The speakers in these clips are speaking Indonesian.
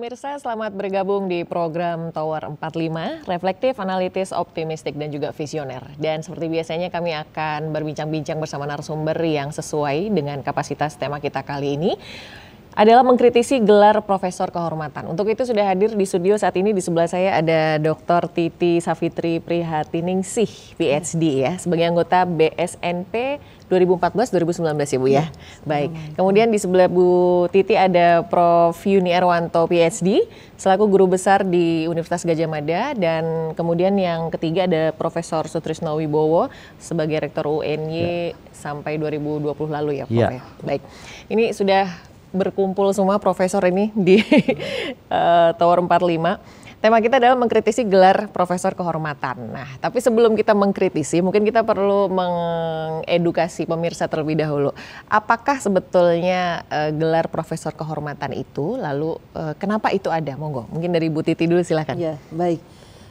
Pemirsa, selamat bergabung di program Tower 45, reflektif, analitis, optimistik, dan juga visioner. Dan seperti biasanya kami akan berbincang-bincang bersama narasumber yang sesuai dengan kapasitas tema kita kali ini adalah mengkritisi gelar Profesor Kehormatan. Untuk itu sudah hadir di studio saat ini di sebelah saya ada Dr. Titi Savitri Prihatiningsih, PhD ya, sebagai anggota BSNP 2014-2019 ya Bu ya. Baik. Kemudian di sebelah Bu Titi ada Prof. Yuni Erwanto PhD selaku guru besar di Universitas Gadjah Mada, dan kemudian yang ketiga ada Profesor Sutrisno Wibowo sebagai Rektor UNY sampai 2020 lalu ya Prof. Ya. Baik. Ini sudah berkumpul semua profesor ini di Tower 45. Tema kita adalah mengkritisi gelar Profesor Kehormatan. Nah, tapi sebelum kita mengkritisi, mungkin kita perlu mengedukasi pemirsa terlebih dahulu. Apakah sebetulnya gelar Profesor Kehormatan itu, lalu kenapa itu ada? Monggo, mungkin dari Bu Titi dulu silakan. Ya, baik.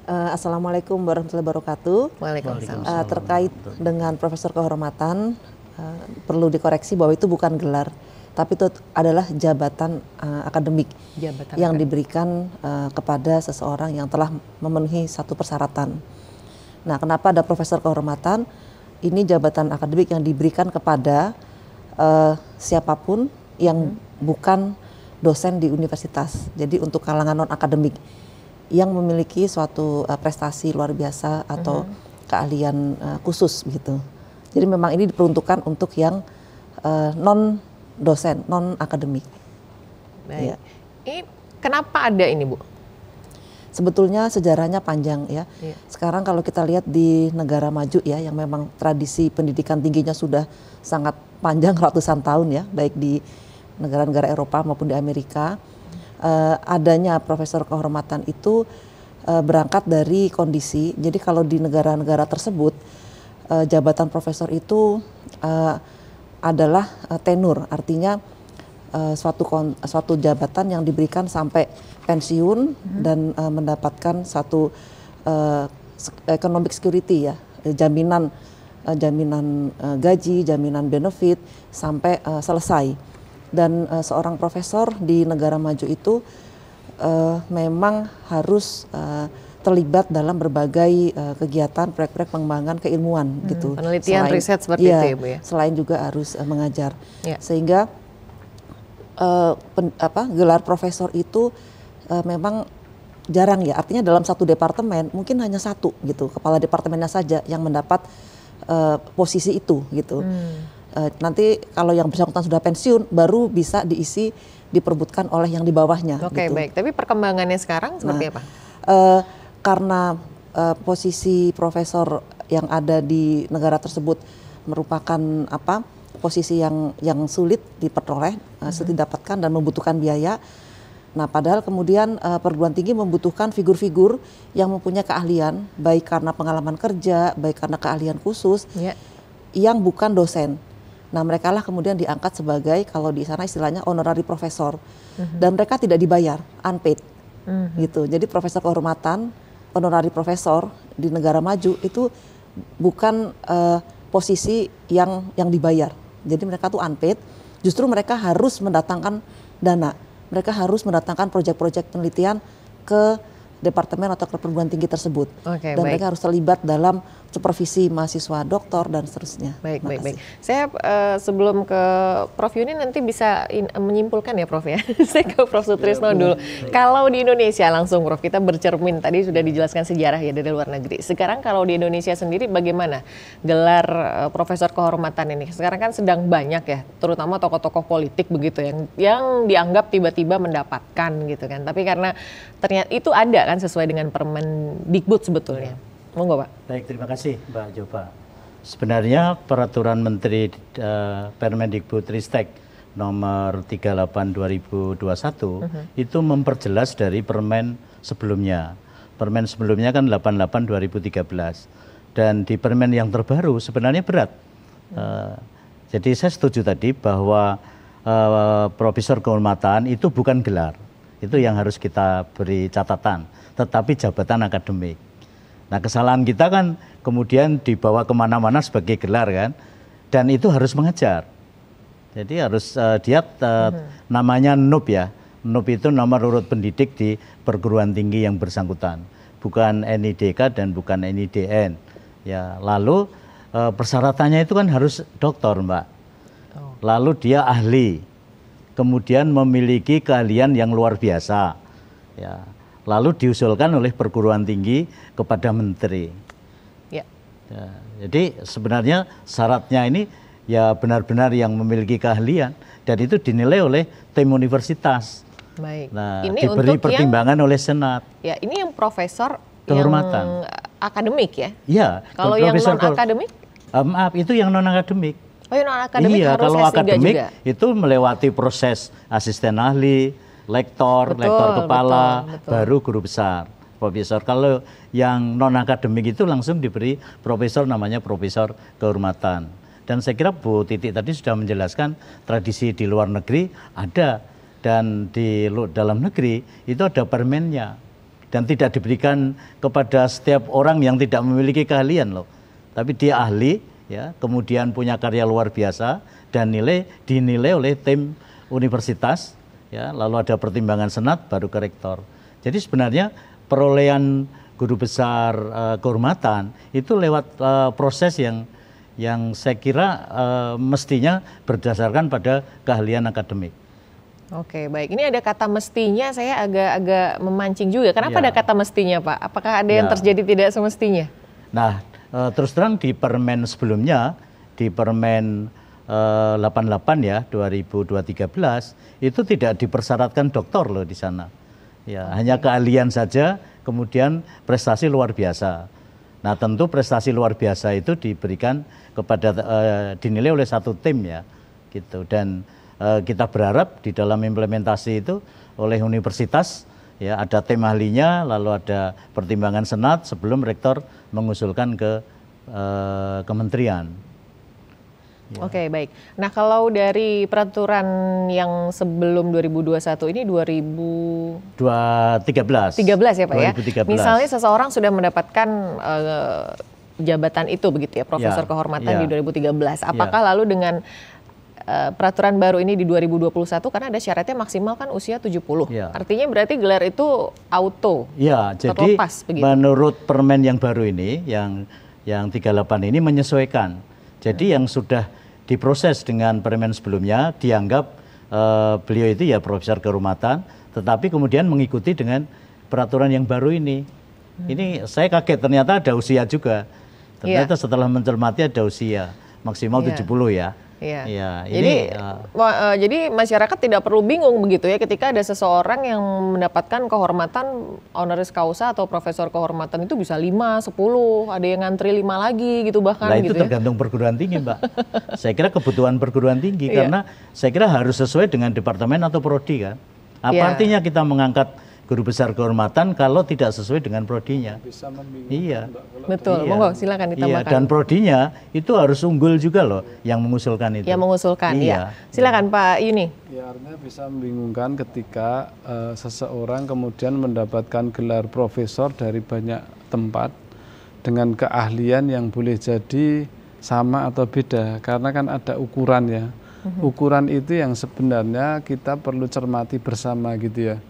Assalamualaikum warahmatullahi wabarakatuh. Waalaikumsalam. Terkait dengan Profesor Kehormatan, perlu dikoreksi bahwa itu bukan gelar, tapi itu adalah jabatan akademik yang diberikan kepada seseorang yang telah memenuhi satu persyaratan. Nah, kenapa ada Profesor Kehormatan? Ini jabatan akademik yang diberikan kepada siapapun yang bukan dosen di universitas. Jadi untuk kalangan non-akademik yang memiliki suatu prestasi luar biasa atau keahlian khusus gitu. Jadi memang ini diperuntukkan untuk yang non-dosen, non-akademik. Baik. Ya. Ini kenapa ada ini Bu? Sebetulnya sejarahnya panjang ya. Sekarang kalau kita lihat di negara maju ya, yang memang tradisi pendidikan tingginya sudah sangat panjang ratusan tahun ya, baik di negara-negara Eropa maupun di Amerika, adanya Profesor Kehormatan itu berangkat dari kondisi. Jadi kalau di negara-negara tersebut jabatan profesor itu adalah tenur, artinya suatu jabatan yang diberikan sampai pensiun dan mendapatkan satu economic security ya, jaminan gaji, jaminan benefit sampai selesai. Dan seorang profesor di negara maju itu memang harus terlibat dalam berbagai kegiatan proyek-proyek pengembangan keilmuan gitu. Penelitian, riset seperti itu ya Bu ya. Selain juga harus mengajar. Sehingga gelar profesor itu memang jarang ya. Artinya dalam satu departemen mungkin hanya satu gitu, kepala departemennya saja yang mendapat posisi itu gitu. Nanti kalau yang bersangkutan sudah pensiun baru bisa diperbutkan oleh yang di bawahnya. Oke, gitu. Baik. Tapi perkembangannya sekarang seperti apa? Karena posisi profesor yang ada di negara tersebut merupakan posisi yang sulit diperoleh, sulit didapatkan dan membutuhkan biaya. Nah, padahal kemudian perguruan tinggi membutuhkan figur-figur yang mempunyai keahlian, baik karena pengalaman kerja, baik karena keahlian khusus, yang bukan dosen. Nah, mereka lah kemudian diangkat sebagai, kalau di sana istilahnya honorary profesor, dan mereka tidak dibayar, unpaid, gitu. Jadi Profesor Kehormatan, honorary profesor di negara maju itu bukan posisi yang dibayar. Jadi mereka tuh unpaid, justru mereka harus mendatangkan dana. Mereka harus mendatangkan proyek-proyek penelitian ke departemen atau ke perguruan tinggi tersebut. Dan mereka harus terlibat dalam supervisi mahasiswa, doktor, dan seterusnya. Baik. Saya sebelum ke Prof. Yuni nanti bisa menyimpulkan ya Prof ya. Saya ke Prof. Sutrisno dulu. Kalau di Indonesia langsung Prof, kita bercermin, tadi sudah dijelaskan sejarah ya dari luar negeri. Sekarang kalau di Indonesia sendiri bagaimana gelar Profesor Kehormatan ini? Sekarang kan sedang banyak ya, terutama tokoh-tokoh politik begitu yang dianggap tiba-tiba mendapatkan gitu kan. Tapi karena ternyata itu ada kan sesuai dengan Permendikbud sebetulnya. Monggo Pak. Baik, terima kasih Mbak Jopa. Sebenarnya peraturan Menteri Permendikbudristek nomor 38 2021 itu memperjelas dari permen sebelumnya. Permen sebelumnya kan 88 2013. Dan di permen yang terbaru sebenarnya berat. Jadi saya setuju tadi bahwa Profesor Kehormatan itu bukan gelar. Itu yang harus kita beri catatan, tetapi jabatan akademik. Nah, kesalahan kita kan kemudian dibawa kemana-mana sebagai gelar kan, dan itu harus mengajar. Jadi harus dia namanya NUP ya, NUP itu nomor urut pendidik di perguruan tinggi yang bersangkutan, bukan NIDK dan bukan NIDN. Ya, lalu persyaratannya itu kan harus doktor, Mbak. Lalu dia ahli, kemudian memiliki keahlian yang luar biasa. Ya, lalu diusulkan oleh perguruan tinggi kepada menteri. Ya. Ya, jadi sebenarnya syaratnya ini ya benar-benar yang memiliki keahlian dan itu dinilai oleh tim universitas. Baik. Nah, ini diberi untuk pertimbangan oleh senat. Ya, ini yang profesor Kehormatan. yang akademik ya? Iya. Kalau yang non-akademik? Maaf, itu yang non-akademik. Oh, yang non-akademik iya, harus kalau S3 akademik juga? itu melewati proses asisten ahli, lektor, Betul, lektor kepala, betul. baru guru besar, profesor. Kalau yang non-akademik itu langsung diberi profesor, namanya profesor kehormatan. Dan saya kira Bu Titi tadi sudah menjelaskan tradisi di luar negeri ada, dan di dalam negeri itu ada permennya. Dan tidak diberikan kepada setiap orang yang tidak memiliki keahlian loh. Tapi dia ahli, ya, kemudian punya karya luar biasa dan dinilai oleh tim universitas, ya, lalu ada pertimbangan senat baru ke rektor. Jadi sebenarnya perolehan guru besar kehormatan itu lewat proses yang saya kira mestinya berdasarkan pada keahlian akademik. Oke, baik. Ini ada kata mestinya, saya agak memancing juga. Kenapa ada kata mestinya, Pak? Apakah ada yang terjadi tidak semestinya? Nah, terus terang di permen sebelumnya, di permen 88 ya 2013 itu tidak dipersyaratkan doktor loh di sana. Ya, hanya keahlian saja, kemudian prestasi luar biasa. Nah, tentu prestasi luar biasa itu diberikan kepada dinilai oleh satu tim ya, gitu. Dan kita berharap di dalam implementasi itu oleh universitas ya ada tim ahlinya, lalu ada pertimbangan senat sebelum rektor mengusulkan ke kementerian. Ya. Oke, baik. Nah, kalau dari peraturan yang sebelum 2021 ini 2013 ya, Pak 2013. ya. Misalnya seseorang sudah mendapatkan jabatan itu begitu ya, profesor kehormatan di 2013. Apakah lalu dengan peraturan baru ini di 2021 karena ada syaratnya maksimal kan usia 70. Artinya berarti gelar itu auto. Ya, jadi begitu. Menurut permen yang baru ini yang 38 ini menyesuaikan. Jadi yang sudah diproses dengan permen sebelumnya dianggap beliau itu ya profesor kehormatan, tetapi kemudian mengikuti dengan peraturan yang baru ini. Ini saya kaget ternyata ada usia juga. Ternyata setelah mencermati ada usia maksimal 70 ya. Iya. Ya, jadi masyarakat tidak perlu bingung begitu ya ketika ada seseorang yang mendapatkan kehormatan honoris causa atau profesor kehormatan itu bisa 5, 10, ada yang ngantri 5 lagi gitu bahkan. Nah itu gitu tergantung perguruan tinggi, Mbak. Saya kira kebutuhan perguruan tinggi karena saya kira harus sesuai dengan departemen atau prodi kan. Apa artinya kita mengangkat guru besar kehormatan kalau tidak sesuai dengan prodinya? Bisa membingungkan. Iya. Betul, monggo silakan ditambahkan. Iya, dan prodinya itu harus unggul juga loh yang mengusulkan itu. Yang mengusulkan, iya. Silakan Pak Yuni. Ya, artinya bisa membingungkan ketika seseorang kemudian mendapatkan gelar profesor dari banyak tempat dengan keahlian yang boleh jadi sama atau beda, karena kan ada ukuran ya. Ukuran itu yang sebenarnya kita perlu cermati bersama gitu ya.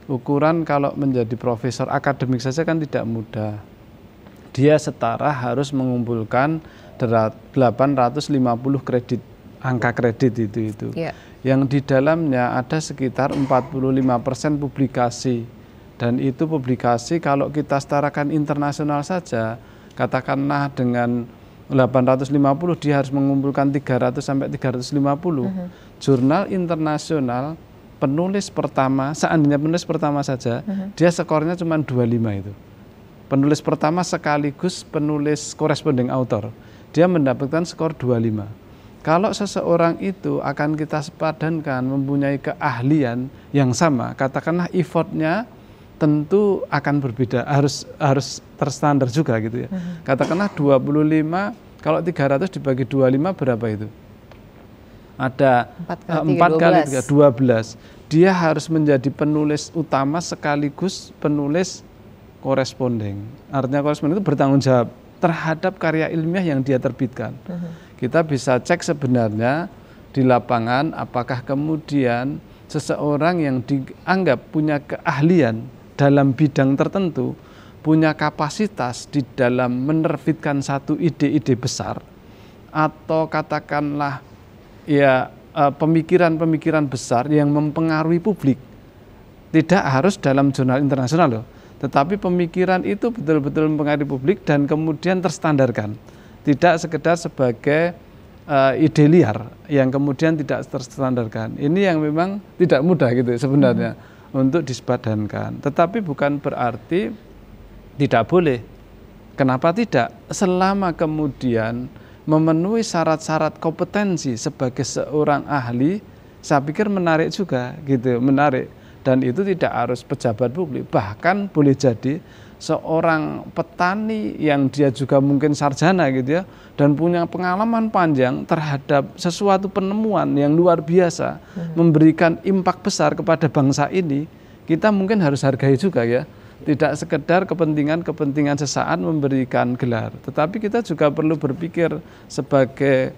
Ukuran kalau menjadi profesor akademik saja kan tidak mudah. Dia setara harus mengumpulkan 850 kredit, angka kredit itu. Yang di dalamnya ada sekitar 45% publikasi. Dan itu publikasi kalau kita setarakan internasional saja, katakanlah dengan 850 dia harus mengumpulkan 300 sampai 350. Jurnal internasional penulis pertama, seandainya penulis pertama saja, dia skornya cuma 25 itu. Penulis pertama sekaligus penulis corresponding author, dia mendapatkan skor 25. Kalau seseorang itu akan kita sepadankan mempunyai keahlian yang sama, katakanlah effortnya tentu akan berbeda, harus terstandar juga gitu ya. Katakanlah 25, kalau 300 dibagi 25 berapa itu? Ada 4 kali 3, 12. Dia harus menjadi penulis utama sekaligus penulis koresponding. Artinya koresponding itu bertanggung jawab terhadap karya ilmiah yang dia terbitkan. Kita bisa cek sebenarnya di lapangan apakah kemudian seseorang yang dianggap punya keahlian dalam bidang tertentu, punya kapasitas di dalam menerbitkan satu ide-ide besar, atau katakanlah ya pemikiran-pemikiran besar yang mempengaruhi publik. Tidak harus dalam jurnal internasional loh, tetapi pemikiran itu betul-betul mempengaruhi publik dan kemudian terstandarkan. Tidak sekedar sebagai ide liar yang kemudian tidak terstandarkan. Ini yang memang tidak mudah gitu sebenarnya untuk disepadankan. Tetapi bukan berarti tidak boleh. Kenapa tidak? Selama kemudian memenuhi syarat-syarat kompetensi sebagai seorang ahli, saya pikir menarik juga gitu, menarik. Dan itu tidak harus pejabat publik, bahkan boleh jadi seorang petani yang dia juga mungkin sarjana gitu ya, dan punya pengalaman panjang terhadap sesuatu penemuan yang luar biasa, memberikan impak besar kepada bangsa ini, kita mungkin harus hargai juga ya. Tidak sekedar kepentingan sesaat memberikan gelar, tetapi kita juga perlu berpikir sebagai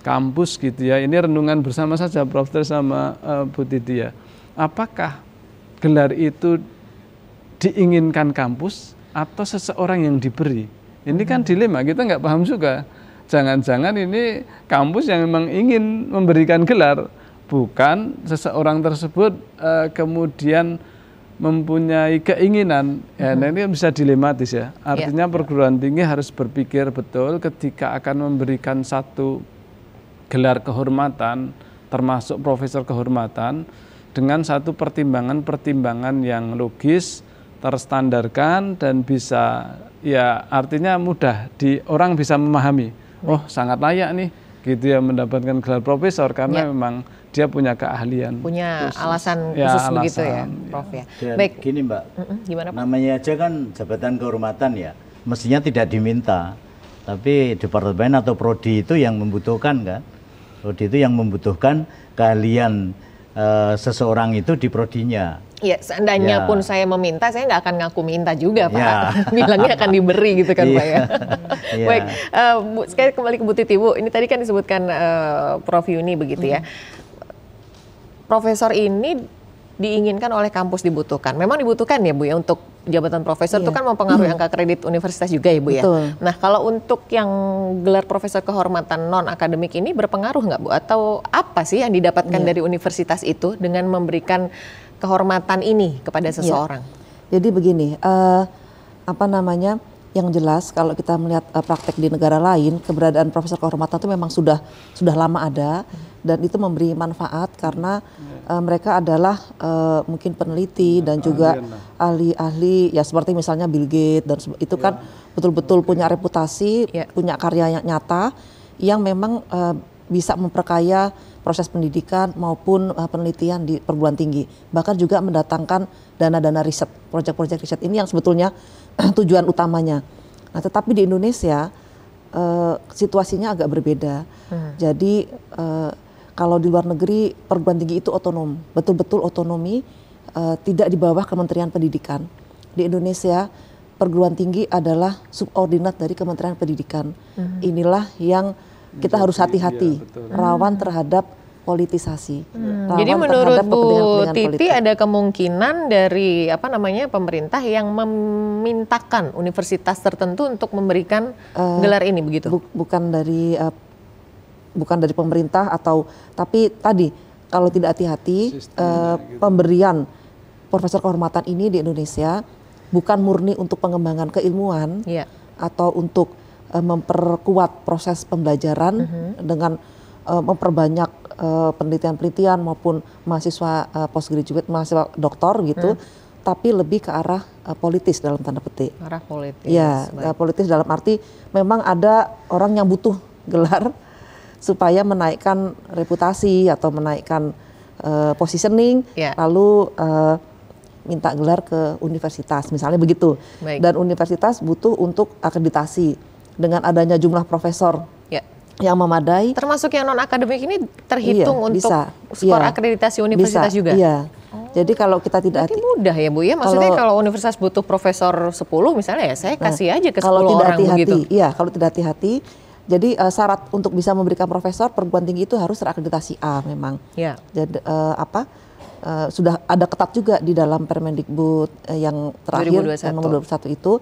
kampus gitu ya. Ini renungan bersama saja Prof. sama Bu Titi ya. Apakah gelar itu diinginkan kampus atau seseorang yang diberi? Ini kan dilema, kita nggak paham juga. Jangan-jangan ini kampus yang memang ingin memberikan gelar, bukan seseorang tersebut kemudian mempunyai keinginan. Ya, nah ini bisa dilematis ya. Artinya perguruan tinggi harus berpikir betul ketika akan memberikan satu gelar kehormatan, termasuk profesor kehormatan, dengan satu pertimbangan-pertimbangan yang logis, terstandarkan dan bisa ya artinya mudah orang bisa memahami. Oh, sangat layak nih gitu ya mendapatkan gelar profesor karena memang dia punya keahlian. Punya alasan khusus begitu ya, Prof ya. Dan baik. Gini Mbak, gimana Pak? namanya aja kan jabatan kehormatan ya, mestinya tidak diminta. Tapi departemen atau prodi itu yang membutuhkan kan. Prodi itu yang membutuhkan keahlian seseorang itu di prodinya. Ya, seandainya pun saya meminta, saya nggak akan ngaku minta juga Pak. Bilangnya akan diberi gitu kan Pak ya. Baik, sekali kembali ke Bu Titi, Bu. Ini tadi kan disebutkan Prof Yuni begitu ya. Profesor ini diinginkan oleh kampus dibutuhkan. Memang dibutuhkan ya Bu ya untuk jabatan profesor itu kan mempengaruhi angka kredit universitas juga ya Bu ya. Nah kalau untuk yang gelar profesor kehormatan non akademik ini berpengaruh nggak Bu? Atau apa sih yang didapatkan dari universitas itu dengan memberikan kehormatan ini kepada seseorang? Jadi begini, apa namanya? Yang jelas kalau kita melihat praktek di negara lain, keberadaan profesor kehormatan itu memang sudah lama ada dan itu memberi manfaat karena mereka adalah mungkin peneliti dan juga ahli-ahli ya seperti misalnya Bill Gates dan itu kan betul-betul punya reputasi, punya karya yang nyata yang memang bisa memperkaya proses pendidikan maupun penelitian di perguruan tinggi, bahkan juga mendatangkan dana-dana riset, proyek-proyek riset ini yang sebetulnya tujuan utamanya. Nah, tetapi di Indonesia situasinya agak berbeda. Jadi kalau di luar negeri perguruan tinggi itu otonom, betul-betul otonomi, tidak di bawah Kementerian Pendidikan. Di Indonesia perguruan tinggi adalah subordinat dari Kementerian Pendidikan. Inilah yang kita harus hati-hati, rawan terhadap politisasi. Jadi menurut Bu Titi ada kemungkinan dari pemerintah yang memintakan universitas tertentu untuk memberikan gelar ini begitu? Bukan dari pemerintah tapi tadi kalau tidak hati-hati pemberian profesor kehormatan ini di Indonesia bukan murni untuk pengembangan keilmuan atau untuk memperkuat proses pembelajaran dengan memperbanyak penelitian-penelitian maupun mahasiswa postgraduate, mahasiswa doktor gitu, tapi lebih ke arah politis dalam tanda petik. Arah politis. Ya, politis dalam arti memang ada orang yang butuh gelar supaya menaikkan reputasi atau menaikkan positioning, lalu minta gelar ke universitas, misalnya begitu. Dan universitas butuh untuk akreditasi. Dengan adanya jumlah profesor yang memadai. Termasuk yang non akademik ini terhitung untuk skor akreditasi universitas juga? Iya. Jadi kalau kita tidak mudah ya Bu ya, maksudnya kalau universitas butuh profesor 10 misalnya ya saya kasih aja ke 10 orang begitu. Iya, kalau tidak hati-hati. Jadi syarat untuk bisa memberikan profesor perguruan tinggi itu harus terakreditasi A memang. Jadi sudah ada ketat juga di dalam Permendikbud yang terakhir yang nomor 21 itu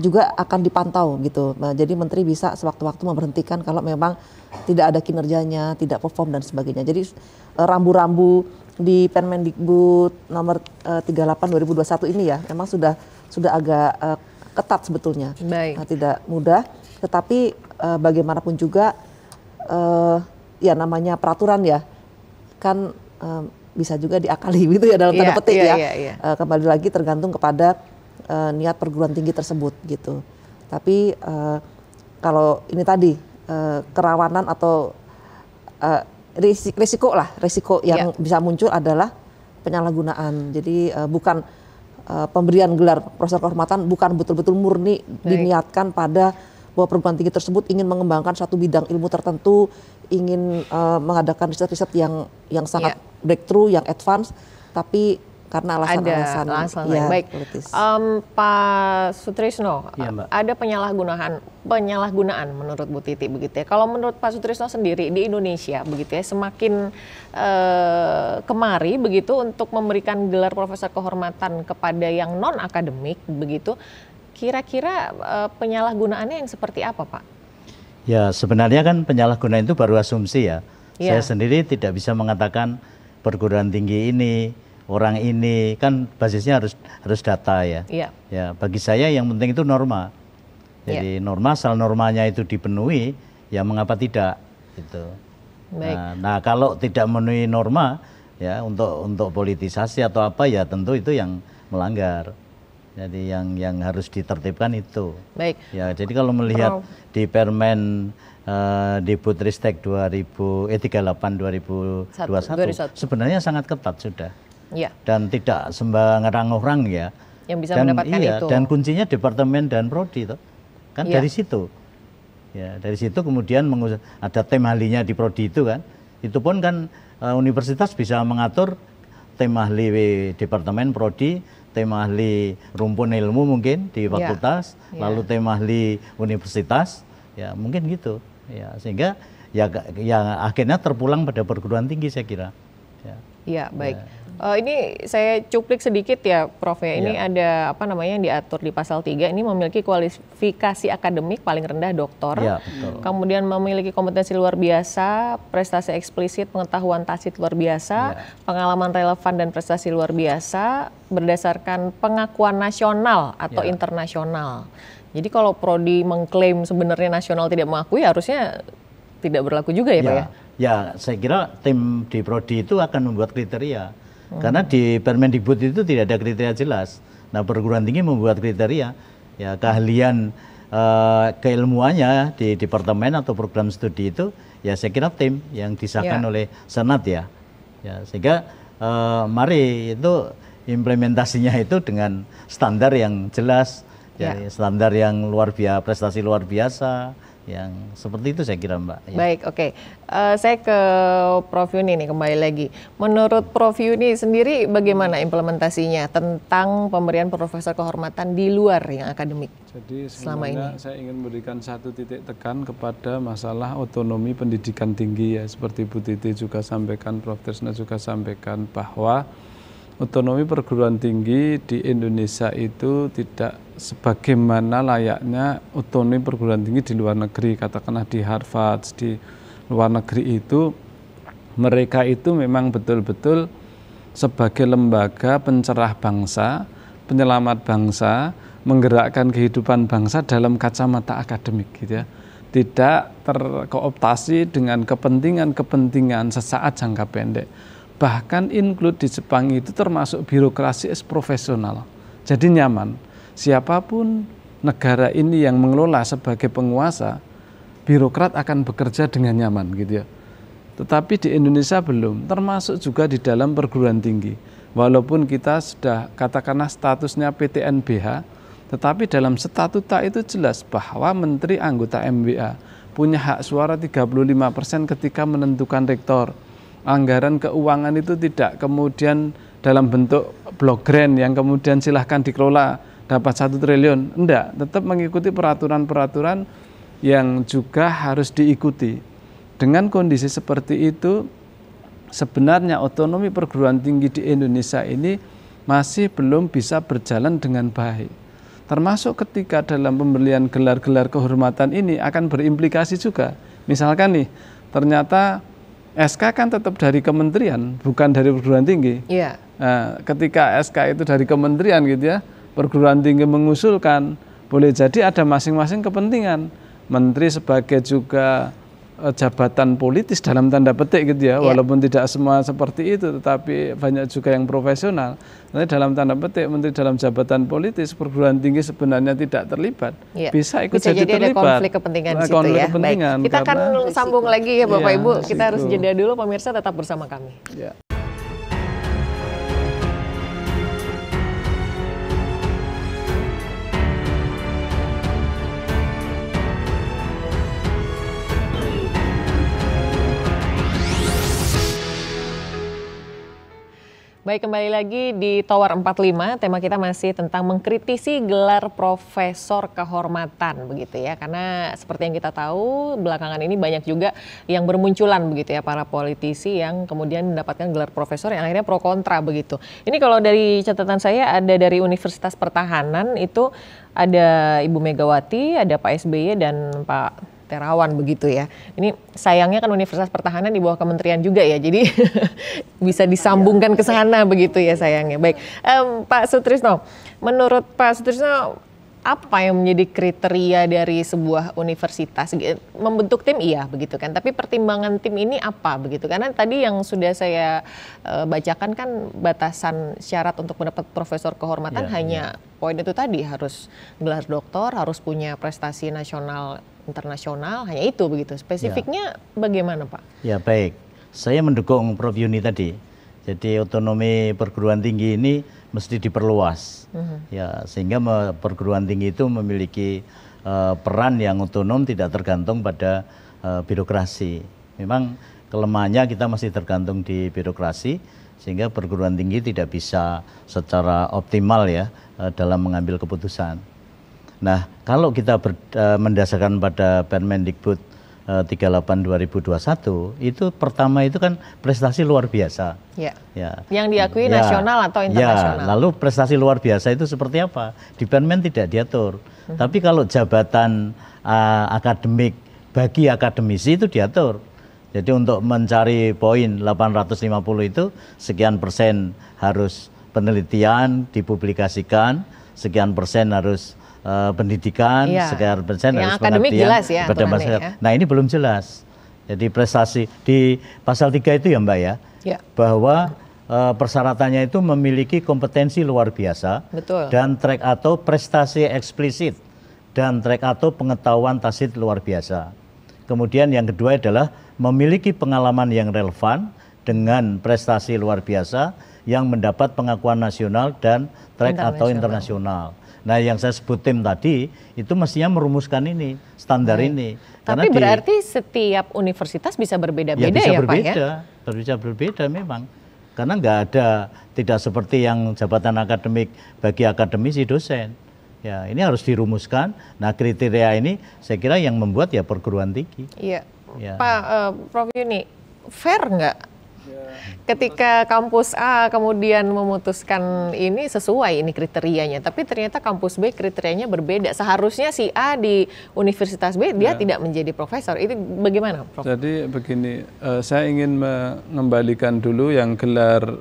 juga akan dipantau gitu. Jadi menteri bisa sewaktu-waktu memberhentikan kalau memang tidak ada kinerjanya, tidak perform dan sebagainya. Jadi rambu-rambu di Permendikbud nomor 38 2021 ini ya memang sudah agak ketat sebetulnya. Tidak mudah, tetapi bagaimanapun juga ya namanya peraturan ya kan bisa juga diakali gitu ya dalam tanda petik Kembali lagi tergantung kepada niat perguruan tinggi tersebut gitu. Tapi kalau ini tadi kerawanan atau risiko yang bisa muncul adalah penyalahgunaan. Jadi bukan pemberian gelar profesor kehormatan bukan betul-betul murni diniatkan pada bahwa perguruan tinggi tersebut ingin mengembangkan satu bidang ilmu tertentu, ingin mengadakan riset-riset yang sangat breakthrough, yang advance, tapi karena alasan-alasan baik. Pak Sutrisno, ada penyalahgunaan menurut Bu Titi begitu ya. Kalau menurut Pak Sutrisno sendiri di Indonesia begitu ya, semakin kemari begitu untuk memberikan gelar profesor kehormatan kepada yang non akademik begitu. Kira-kira penyalahgunaannya yang seperti apa, Pak? Ya sebenarnya kan penyalahgunaan itu baru asumsi ya. Saya sendiri tidak bisa mengatakan perguruan tinggi ini, orang ini, kan basisnya harus data ya. Ya bagi saya yang penting itu norma. Jadi norma, asal normanya itu dipenuhi, ya mengapa tidak? Gitu. Nah kalau tidak memenuhi norma, ya untuk politisasi atau apa ya tentu itu yang melanggar. Jadi yang harus ditertibkan itu. Ya, jadi kalau melihat di Permen di Putristek 38 2021 sebenarnya sangat ketat sudah. Dan tidak sembarang orang ya. Yang bisa mendapatkan itu. Dan kuncinya departemen dan prodi itu. Kan dari situ. Ya, dari situ kemudian ada tem ahlinya di prodi itu kan. Itu pun kan universitas bisa mengatur tem ahli departemen prodi, tem ahli rumpun ilmu mungkin di fakultas, lalu tem ahli universitas, ya mungkin gitu, ya sehingga ya akhirnya terpulang pada perguruan tinggi saya kira. Ya baik. Ini saya cuplik sedikit ya, Prof ya. Ini ada apa namanya yang diatur di pasal 3 ini memiliki kualifikasi akademik paling rendah doktor. Kemudian memiliki kompetensi luar biasa, prestasi eksplisit, pengetahuan tacit luar biasa, pengalaman relevan dan prestasi luar biasa berdasarkan pengakuan nasional atau internasional. Jadi kalau prodi mengklaim sebenarnya nasional tidak mengakui, harusnya tidak berlaku juga ya, Pak ya? Ya, saya kira tim di prodi itu akan membuat kriteria. Karena di Permendikbud itu tidak ada kriteria jelas. Nah, perguruan tinggi membuat kriteria, ya keahlian keilmuannya di departemen atau program studi itu, ya saya kira tim yang disahkan oleh Senat ya. Sehingga mari itu implementasinya itu dengan standar yang jelas, standar yang luar biasa, prestasi luar biasa. Yang seperti itu saya kira Mbak. Baik, oke. Saya ke Prof Yuni nih kembali lagi. Menurut Prof Yuni sendiri bagaimana implementasinya tentang pemberian profesor kehormatan di luar yang akademik? Jadi selama ini saya ingin memberikan satu titik tekan kepada masalah otonomi pendidikan tinggi ya, seperti Bu Titi juga sampaikan, Prof Trisno juga sampaikan bahwa otonomi perguruan tinggi di Indonesia itu tidak sebagaimana layaknya otonomi perguruan tinggi di luar negeri, katakanlah di Harvard, di luar negeri itu mereka itu memang betul-betul sebagai lembaga pencerah bangsa, penyelamat bangsa, menggerakkan kehidupan bangsa dalam kacamata akademik gitu ya. Tidak terkooptasi dengan kepentingan-kepentingan sesaat jangka pendek. Bahkan include di Jepang itu termasuk birokrasi profesional. Jadi nyaman. Siapapun negara ini yang mengelola sebagai penguasa, birokrat akan bekerja dengan nyaman gitu ya. Tetapi di Indonesia belum, termasuk juga di dalam perguruan tinggi. Walaupun kita sudah katakanlah statusnya PTNBH, tetapi dalam statuta itu jelas bahwa menteri anggota MWA punya hak suara 35% ketika menentukan rektor. Anggaran keuangan itu tidak kemudian dalam bentuk block grant yang kemudian silahkan dikelola dapat 1 triliun, enggak, tetap mengikuti peraturan-peraturan yang juga harus diikuti. Dengan kondisi seperti itu, sebenarnya otonomi perguruan tinggi di Indonesia ini masih belum bisa berjalan dengan baik. Termasuk ketika dalam pemberian gelar-gelar kehormatan ini akan berimplikasi juga. Misalkan nih, ternyata SK kan tetap dari kementerian, bukan dari perguruan tinggi. Iya. Nah, ketika SK itu dari kementerian gitu ya, perguruan tinggi mengusulkan, boleh jadi ada masing-masing kepentingan. Menteri sebagai juga jabatan politis dalam tanda petik gitu ya, walaupun tidak semua seperti itu, tetapi banyak juga yang profesional. Nanti dalam tanda petik menteri dalam jabatan politis, perguruan tinggi sebenarnya tidak terlibat, bisa ikut bisa jadi terlibat. Ada konflik kepentingan di situ ya. Kepentingan, baik. Kita akan sambung lagi ya Bapak Ibu. Kita harus jeda dulu, pemirsa tetap bersama kami. Ya. Baik, kembali lagi di Tower 45, tema kita masih tentang mengkritisi gelar profesor kehormatan begitu ya. Karena seperti yang kita tahu, belakangan ini banyak juga yang bermunculan begitu ya, para politisi yang kemudian mendapatkan gelar profesor yang akhirnya pro kontra begitu. Ini kalau dari catatan saya ada dari Universitas Pertahanan itu ada Ibu Megawati, ada Pak SBY dan Pak Terawan begitu ya. Ini sayangnya kan Universitas Pertahanan di bawah kementerian juga ya, jadi bisa disambungkan ke sana begitu ya sayangnya. Baik, Pak Sutrisno, menurut Pak Sutrisno apa yang menjadi kriteria dari sebuah universitas? Membentuk tim iya begitu kan, tapi pertimbangan tim ini apa begitu? Karena tadi yang sudah saya bacakan kan batasan syarat untuk mendapat profesor kehormatan hanya poin itu tadi, harus gelar doktor, harus punya prestasi nasional internasional, hanya itu begitu. Spesifiknya bagaimana Pak? Ya baik, saya mendukung Prof. Yuni tadi. Jadi otonomi perguruan tinggi ini mesti diperluas, ya sehingga perguruan tinggi itu memiliki peran yang otonom, tidak tergantung pada birokrasi. Memang kelemahannya kita masih tergantung di birokrasi, sehingga perguruan tinggi tidak bisa secara optimal ya dalam mengambil keputusan. Nah, kalau kita mendasarkan pada Permendikbud 38/2021, itu pertama itu kan prestasi luar biasa. Ya. Yang diakui nasional atau internasional. Ya, lalu prestasi luar biasa itu seperti apa? Di Permen tidak diatur. Tapi kalau jabatan akademik bagi akademisi itu diatur. Jadi untuk mencari poin 850 itu sekian persen harus penelitian dipublikasikan, sekian persen harus pendidikan, sekian persen harus pengabdian ya, pada masyarakat. Ya. Nah ini belum jelas. Jadi prestasi di pasal 3 itu ya Mbak ya, bahwa persyaratannya itu memiliki kompetensi luar biasa. Betul. Dan track atau prestasi eksplisit dan track atau pengetahuan tacit luar biasa. Kemudian yang kedua adalah memiliki pengalaman yang relevan dengan prestasi luar biasa yang mendapat pengakuan nasional dan track atau internasional. Nah yang saya sebut tim tadi itu mestinya merumuskan ini, standar ini. Tapi berarti setiap universitas bisa berbeda-beda ya Pak ya? Bisa berbeda memang. Karena nggak ada, tidak seperti yang jabatan akademik bagi akademisi dosen. Ya ini harus dirumuskan. Nah kriteria ini saya kira yang membuat ya perguruan tinggi. Iya. Pak Prof. Yuni, fair nggak? Ketika kampus A kemudian memutuskan ini sesuai ini kriterianya, tapi ternyata kampus B kriterianya berbeda. Seharusnya si A di Universitas B dia tidak menjadi profesor. Itu bagaimana, Prof? Jadi begini, saya ingin mengembalikan dulu yang gelar,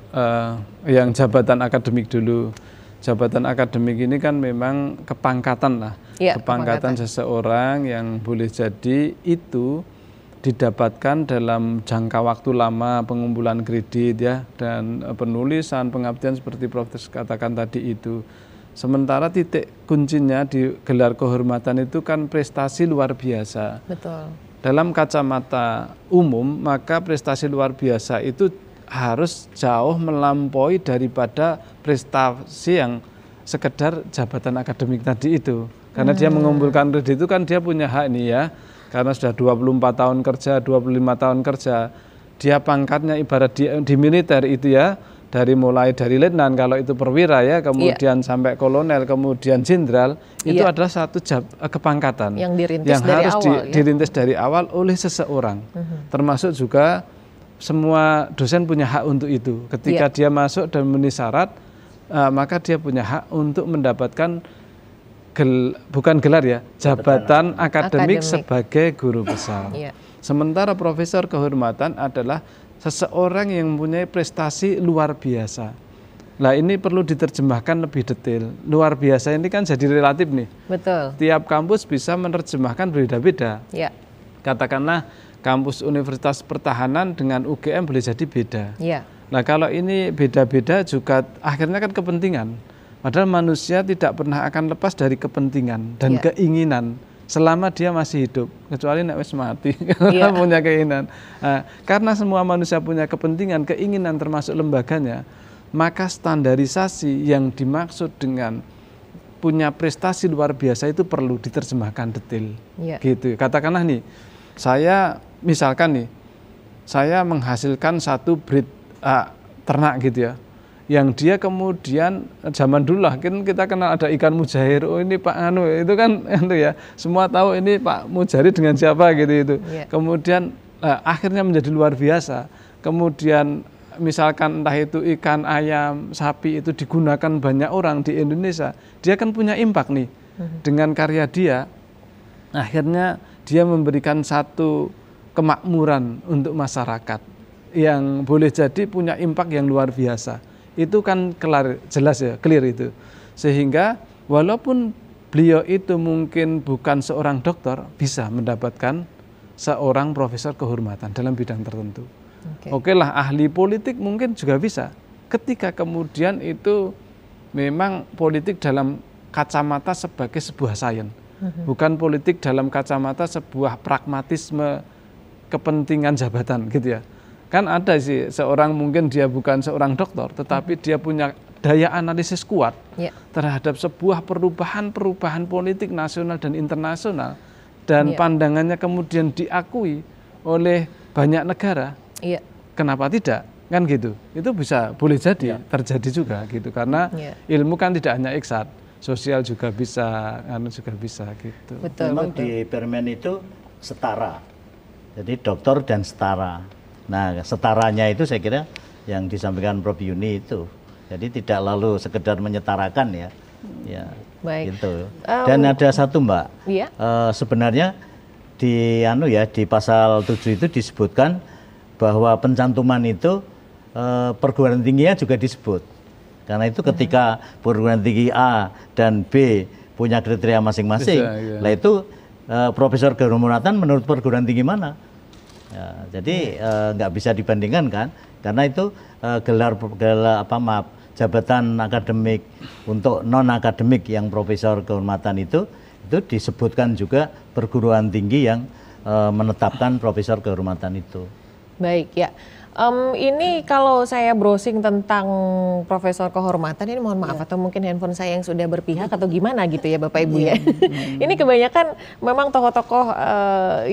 yang jabatan akademik dulu. Jabatan akademik ini kan memang kepangkatan lah, kepangkatan seseorang yang boleh jadi itu didapatkan dalam jangka waktu lama, pengumpulan kredit ya, dan penulisan, pengabdian seperti Prof katakan tadi itu. Sementara titik kuncinya di gelar kehormatan itu kan prestasi luar biasa. Betul. Dalam kacamata umum, maka prestasi luar biasa itu harus jauh melampaui daripada prestasi yang sekedar jabatan akademik tadi itu. Karena dia mengumpulkan kredit itu kan dia punya hak nih ya. Karena sudah 24 tahun kerja, 25 tahun kerja, dia pangkatnya ibarat di militer itu ya, mulai dari letnan kalau itu perwira ya, kemudian sampai kolonel, kemudian jenderal, itu adalah satu kepangkatan yang dirintis yang dari harus awal, dirintis dari awal oleh seseorang. Termasuk juga semua dosen punya hak untuk itu. Ketika dia masuk dan memenuhi syarat, maka dia punya hak untuk mendapatkan bukan gelar ya, jabatan akademik sebagai guru besar. Sementara profesor kehormatan adalah seseorang yang mempunyai prestasi luar biasa. Nah, ini perlu diterjemahkan lebih detail. Luar biasa ini kan jadi relatif nih. Betul. Tiap kampus bisa menerjemahkan berbeda-beda. Ya. Katakanlah kampus Universitas Pertahanan dengan UGM boleh jadi beda. Ya. Nah, kalau ini beda-beda juga akhirnya kan kepentingan. Padahal manusia tidak pernah akan lepas dari kepentingan dan keinginan selama dia masih hidup, kecuali nek wis mati karena punya keinginan. Nah, karena semua manusia punya kepentingan, keinginan termasuk lembaganya, maka standarisasi yang dimaksud dengan punya prestasi luar biasa itu perlu diterjemahkan detail. Gitu. Katakanlah nih, saya misalkan nih, saya menghasilkan satu breed ternak gitu ya, yang dia kemudian zaman dulu lah kan kita kenal ada ikan mujair, oh ini Pak Anu itu kan itu ya, semua tahu ini Pak Mujari dengan siapa gitu itu. Kemudian akhirnya menjadi luar biasa. Kemudian misalkan entah itu ikan, ayam, sapi itu digunakan banyak orang di Indonesia, dia kan punya impact nih dengan karya dia. Akhirnya dia memberikan satu kemakmuran untuk masyarakat yang boleh jadi punya impact yang luar biasa. Itu kan jelas ya, clear itu. Sehingga walaupun beliau itu mungkin bukan seorang dokter, bisa mendapatkan seorang profesor kehormatan dalam bidang tertentu. Oke lah, ahli politik mungkin juga bisa. Ketika kemudian itu memang politik dalam kacamata sebagai sebuah sains, bukan politik dalam kacamata sebuah pragmatisme kepentingan jabatan gitu ya. Kan ada sih seorang mungkin dia bukan seorang dokter, tetapi dia punya daya analisis kuat terhadap sebuah perubahan politik nasional dan internasional, dan pandangannya kemudian diakui oleh banyak negara. Kenapa tidak? Kan gitu. Itu boleh jadi terjadi juga gitu, karena ilmu kan tidak hanya eksat, sosial juga bisa, juga bisa gitu. Memang di Permen itu setara, jadi doktor dan setara. Nah, setaranya itu saya kira yang disampaikan Prof. Yuni itu. Jadi tidak lalu sekedar menyetarakan ya. Ya. Baik. Gitu. Dan ada satu Mbak. Sebenarnya di pasal 7 itu disebutkan bahwa pencantuman itu perguruan tingginya juga disebut. Karena itu ketika perguruan tinggi A dan B punya kriteria masing-masing, lah itu profesor kehormatan menurut perguruan tinggi mana? Ya, jadi nggak bisa dibandingkan kan, karena itu jabatan akademik untuk non akademik yang profesor kehormatan itu disebutkan juga perguruan tinggi yang menetapkan profesor kehormatan itu. Baik ya. Ini kalau saya browsing tentang profesor kehormatan ini, mohon maaf atau mungkin handphone saya yang sudah berpihak atau gimana gitu ya Bapak Ibu ya. Ini kebanyakan memang tokoh-tokoh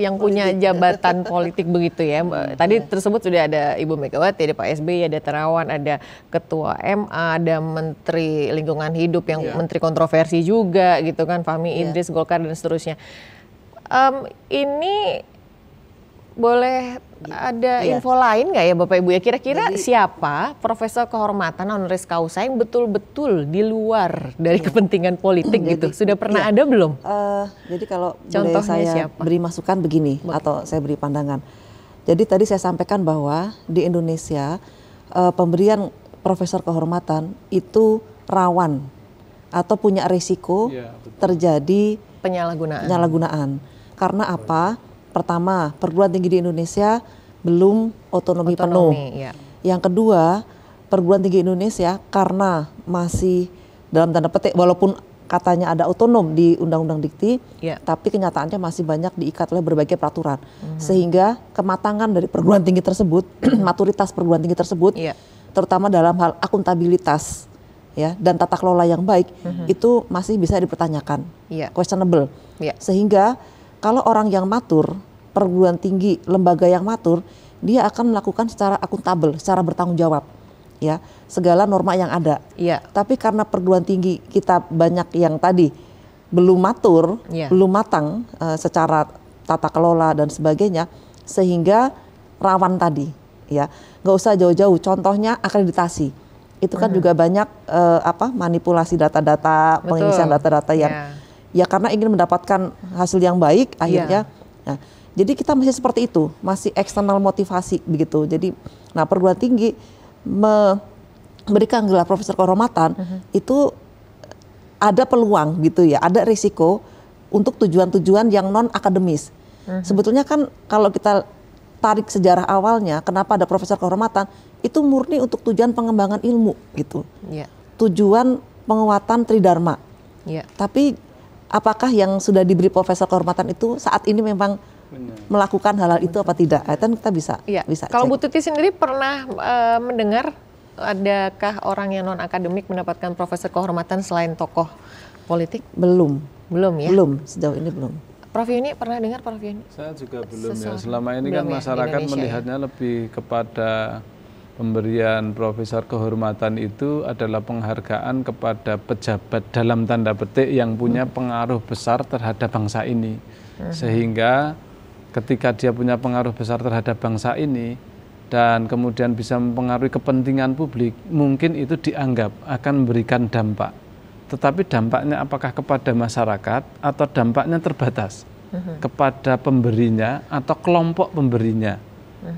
yang punya jabatan politik begitu ya. Tadi tersebut sudah ada Ibu Megawati, ada Pak SBY, ada Terawan, ada Ketua MA, ada Menteri Lingkungan Hidup yang Menteri kontroversi juga gitu kan, Fahmi Idris, Golkar dan seterusnya. Ini boleh ada info lain nggak ya Bapak Ibu ya, kira-kira siapa profesor kehormatan honoris causa yang betul-betul di luar dari kepentingan politik gitu? Sudah pernah ada belum? Jadi kalau boleh saya beri masukan begini, atau saya beri pandangan. Jadi tadi saya sampaikan bahwa di Indonesia pemberian profesor kehormatan itu rawan atau punya risiko terjadi penyalahgunaan. Karena apa? Pertama, perguruan tinggi di Indonesia belum otonomi penuh. Yang kedua, perguruan tinggi Indonesia karena masih dalam tanda petik, walaupun katanya ada otonom di Undang-Undang Dikti, tapi kenyataannya masih banyak diikat oleh berbagai peraturan. Sehingga kematangan dari perguruan tinggi tersebut, maturitas perguruan tinggi tersebut, terutama dalam hal akuntabilitas dan tata kelola yang baik, itu masih bisa dipertanyakan, questionable. Sehingga kalau orang yang matur, perguruan tinggi, lembaga yang matur, dia akan melakukan secara akuntabel, secara bertanggung jawab, segala norma yang ada. Tapi karena perguruan tinggi kita banyak yang tadi belum matur, belum matang secara tata kelola dan sebagainya, sehingga rawan tadi, ya. Nggak usah jauh-jauh. Contohnya akreditasi. Itu kan juga banyak manipulasi data-data, pengisian data-data yang ya karena ingin mendapatkan hasil yang baik akhirnya. Nah, jadi kita masih seperti itu, masih eksternal motivasi begitu. Jadi, nah perguruan tinggi memberikan gelar profesor kehormatan itu ada peluang gitu ya, ada risiko untuk tujuan-tujuan yang non akademis. Sebetulnya kan kalau kita tarik sejarah awalnya, kenapa ada profesor kehormatan? Itu murni untuk tujuan pengembangan ilmu gitu. Tujuan penguatan tridharma. Tapi apakah yang sudah diberi profesor kehormatan itu saat ini memang melakukan hal-hal itu apa tidak? Kan kita bisa Kalau cek. Bu Tuti sendiri pernah mendengar adakah orang yang non akademik mendapatkan profesor kehormatan selain tokoh politik? Belum Ya? Belum, sejauh ini belum. Prof Yuni pernah dengar Prof Yuni? Saya juga belum ya. Selama ini kan masyarakat melihatnya lebih kepada pemberian profesor kehormatan itu adalah penghargaan kepada pejabat dalam tanda petik yang punya pengaruh besar terhadap bangsa ini. Sehingga ketika dia punya pengaruh besar terhadap bangsa ini dan kemudian bisa mempengaruhi kepentingan publik, mungkin itu dianggap akan memberikan dampak. Tetapi dampaknya apakah kepada masyarakat atau dampaknya terbatas kepada pemberinya atau kelompok pemberinya.